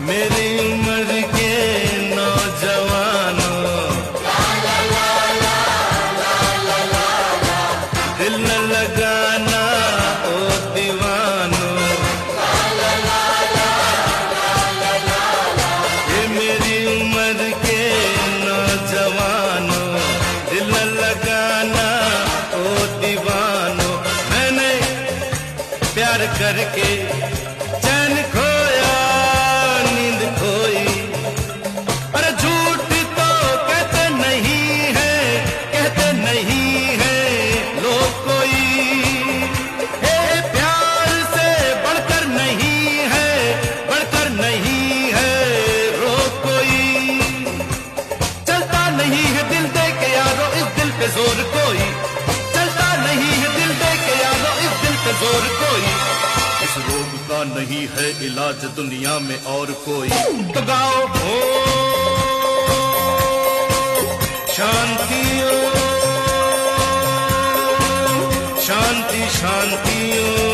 मेरी उम्र के नौजवानों, दिल न लगाना ओ दीवानों। ये मेरी उम्र के नौजवानों, दिल न लगाना ओ दीवानों। मैंने प्यार करके चैन खोया, नींद खोई। अरे झूठ तो कहते नहीं है, कहते नहीं है लोग कोई। हे प्यार से बढ़कर नहीं है, बढ़कर नहीं है रोग कोई। चलता नहीं है दिल दे के यारो इस दिल पे जोर कोई, चलता नहीं है दिल दे के यारो इस दिल पे जोर कोई। इस रोग का नहीं है इलाज दुनिया में और कोई। तो गाओ हो शांति ओ, शांति शांति ओ।